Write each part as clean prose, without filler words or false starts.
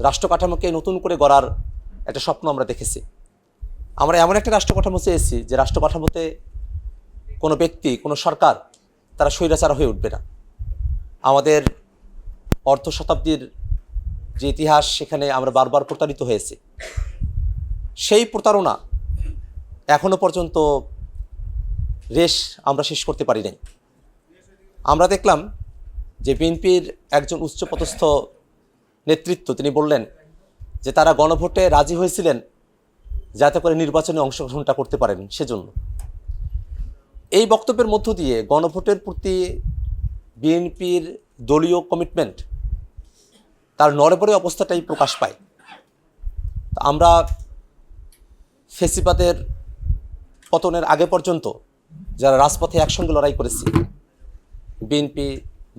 রাষ্ট্র কাঠামোকে নতুন করে গড়ার একটা স্বপ্ন আমরা দেখেছি। আমরা এমন একটা রাষ্ট্র কাঠামো চেয়েছি যে রাষ্ট্র কাঠামোতে কোনো ব্যক্তি, কোনো সরকার তারা স্বৈরাচার হয়ে উঠবে না। আমাদের অর্ধ শতাব্দীর যে ইতিহাস, সেখানে আমরা বারবার প্রতারিত হয়েছি। সেই প্রতারণা এখনো পর্যন্ত রেশ আমরা শেষ করতে পারি নাই। আমরা দেখলাম যে বিএনপির একজন উচ্চপদস্থ নেতৃত্ব তিনি বললেন যে তারা গণভোটে রাজি হয়েছিলেন যাতে করে নির্বাচনে অংশগ্রহণটা করতে পারেন সেজন্য। এই বক্তব্যের মধ্য দিয়ে গণভোটের প্রতি বিএনপির দলীয় কমিটমেন্ট, তার নড়বড়ে অবস্থাটাই প্রকাশ পায়। আমরা ফেসিবাদের পতনের আগে পর্যন্ত যারা রাজপথে একসঙ্গে লড়াই করেছি, বিএনপি,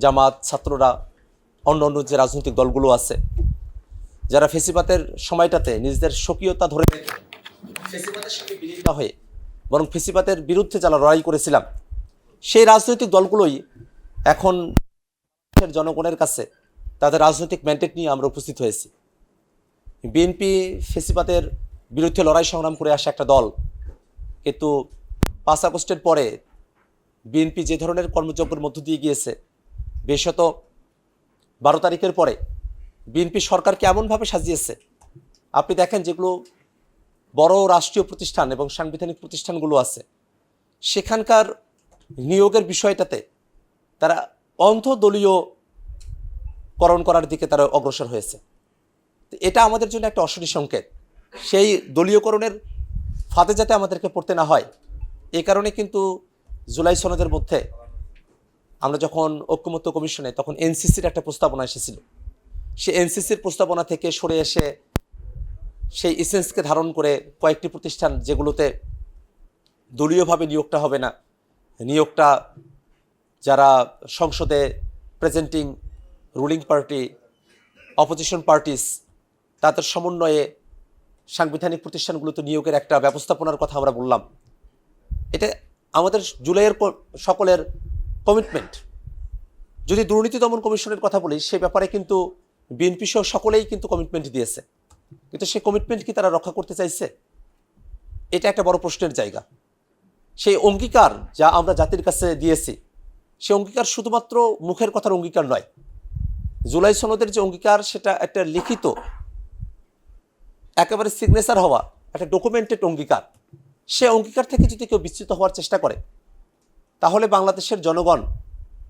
জামাত, ছাত্ররা, অন্য অন্য যে রাজনৈতিক দলগুলো আছে, যারা ফেসিবাদের সময়টাতে নিজেদের স্বকীয়তা ধরে ফেসিবাদের সঙ্গে বিলীন না হয়ে বরং ফেসিবাদের বিরুদ্ধে যারা লড়াই করেছিলাম, সেই রাজনৈতিক দলগুলোই এখন জনগণের কাছে তাদের রাজনৈতিক ম্যান্ডেট নিয়ে আমরা উপস্থিত হয়েছি। বিএনপি ফেসিবাদের বিরুদ্ধে লড়াই সংগ্রাম করে আসা একটা দল, কিন্তু 5 আগস্টের পরে বিএনপি যে ধরনের কর্মযজ্ঞের মধ্য দিয়ে গিয়েছে, বিশেষত 12 তারিখের পরে বিএনপি সরকারকে এমনভাবে সাজিয়েছে, আপনি দেখেন যেগুলো বড় রাষ্ট্রীয় প্রতিষ্ঠান এবং সাংবিধানিক প্রতিষ্ঠানগুলো আছে, সেখানকার নিয়োগের বিষয়টাতে তারা অন্তঃদলীয়করণ করার দিকে তারা অগ্রসর হয়েছে। এটা আমাদের জন্য একটা অশনি সংকেত। সেই দলীয়করণের ফাঁদে যাতে আমাদেরকে পড়তে না হয়, এই কারণে কিন্তু জুলাই সনদের মধ্যে আমরা যখন ঐক্যমত্য কমিশনে, তখন এনসিসির একটা প্রস্তাবনা এসেছিল। সেই এনসিসির প্রস্তাবনা থেকে সরে এসে সেই ইসেন্সকে ধারণ করে কয়েকটি প্রতিষ্ঠান যেগুলোতে দলীয়ভাবে নিয়োগটা হবে না, নিয়োগটা যারা সংসদে presenting ruling party, opposition parties, তাদের সমন্বয়ে সাংবিধানিক প্রতিষ্ঠানগুলোতে নিয়োগের একটা ব্যবস্থাপনার কথা আমরা বললাম। এটা আমাদের জুলাইয়ের সকলের কমিটমেন্ট। যদি দুর্নীতি দমন কমিশনের কথা বলি, সে ব্যাপারে কিন্তু বিএনপি সহ সকলেই কিন্তু কমিটমেন্ট দিয়েছে, কিন্তু সেই কমিটমেন্ট কি তারা রক্ষা করতে চাইছে? এটা একটা বড় প্রশ্নের জায়গা। সেই অঙ্গীকার যা আমরা জাতির কাছে দিয়েছি, সেই অঙ্গীকার শুধুমাত্র মুখের কথার অঙ্গীকার নয়। জুলাই সনদের যে অঙ্গীকার, সেটা একটা লিখিত, একেবারে সিগনেচার হওয়া একটা ডকুমেন্টেড অঙ্গীকার। সে অঙ্গীকার থেকে যদি কেউ বিচ্যুত হওয়ার চেষ্টা করে, তাহলে বাংলাদেশের জনগণ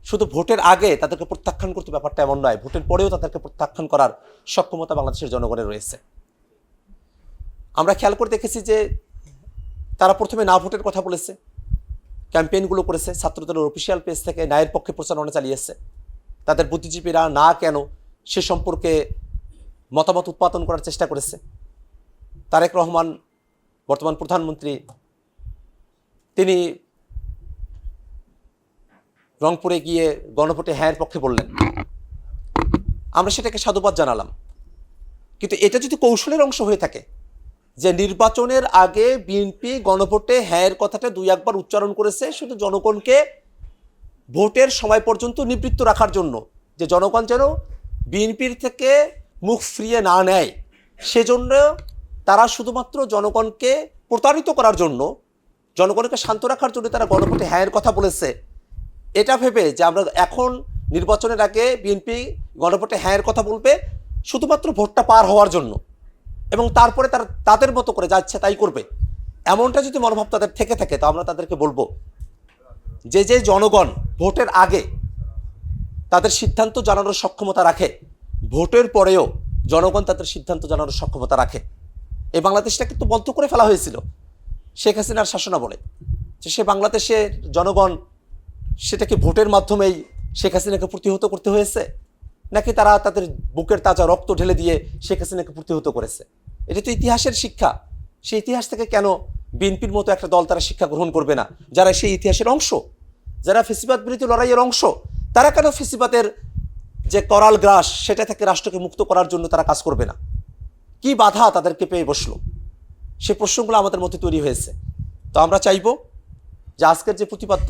শুধু ভোটের আগে তাদেরকে প্রত্যাখ্যান করতে, ব্যাপারটা এমন নয়, ভোটের পরেও তাদেরকে প্রত্যাখ্যান করার সক্ষমতা বাংলাদেশের জনগণের রয়েছে। আমরা খেয়াল করে দেখেছি যে তারা প্রথমে না ভোটের কথা বলেছে, ক্যাম্পেইনগুলো করেছে, ছাত্রদলের অফিসিয়াল পেজ থেকে ন্যায়ের পক্ষে প্রচারণা চালিয়েছে। তাদের বুদ্ধিজীবীরা না কেন সে সম্পর্কে মতামত উৎপাদন করার চেষ্টা করেছে। তারেক রহমান, বর্তমান প্রধানমন্ত্রী, তিনি রংপুরে গিয়ে গণভোটে হ্যাঁর পক্ষে বললেন, আমরা সেটাকে সাধুবাদ জানালাম। কিন্তু এটা যদি কৌশলের অংশ হয়ে থাকে যে নির্বাচনের আগে বিএনপি গণভোটে হ্যাঁর কথাটা 2-1 বার উচ্চারণ করেছে শুধু জনগণকে ভোটের সময় পর্যন্ত নিবৃত্ত রাখার জন্য, যে জনগণ যেন বিএনপির থেকে মুখ ফিরিয়ে না নেয়, সেজন্য তারা শুধুমাত্র জনগণকে প্রতারিত করার জন্য, জনগণকে শান্ত রাখার জন্য তারা গণভোটে হ্যাঁর কথা বলেছে। এটা ভেবে যে আমরা এখন নির্বাচনের আগে বিএনপি গণভোটে হ্যাঁর কথা বলবে শুধুমাত্র ভোটটা পার হওয়ার জন্য, এবং তারপরে তারা তাদের মতো করে যা ইচ্ছা তাই করবে, এমনটা যদি মনোভাব তাদের থেকে থাকে, তো আমরা তাদেরকে বলবো যে যে জনগণ ভোটের আগে তাদের সিদ্ধান্ত জানানোর সক্ষমতা রাখে, ভোটের পরেও জনগণ তাদের সিদ্ধান্ত জানানোর সক্ষমতা রাখে। এই বাংলাদেশটা কিন্তু বন্ধ করে ফেলা হয়েছিল শেখ হাসিনার শাসনামলে, যে সে বাংলাদেশের জনগণ সেটাকে ভোটের মাধ্যমেই শেখ হাসিনাকে প্রতিহত করতে হয়েছে, নাকি তারা তাদের বুকের তাজা রক্ত ঢেলে দিয়ে শেখ হাসিনাকে প্রতিহত করেছে? এটা তো ইতিহাসের শিক্ষা। সেই ইতিহাস থেকে কেন বিএনপির মতো একটা দল তারা শিক্ষা গ্রহণ করবে না? যারা সেই ইতিহাসের অংশ, যারা ফেসিবাদ বিরোধী লড়াইয়ের অংশ, তারা কেন ফেসিবাদের যে করাল গ্রাস সেটা থেকে রাষ্ট্রকে মুক্ত করার জন্য তারা কাজ করবে না? কি বাধা তাদেরকে পেয়ে বসলো? সে প্রশ্নগুলো আমাদের মধ্যে তৈরি হয়েছে। তো আমরা চাইব যে আজকের যে প্রতিপাদ্য,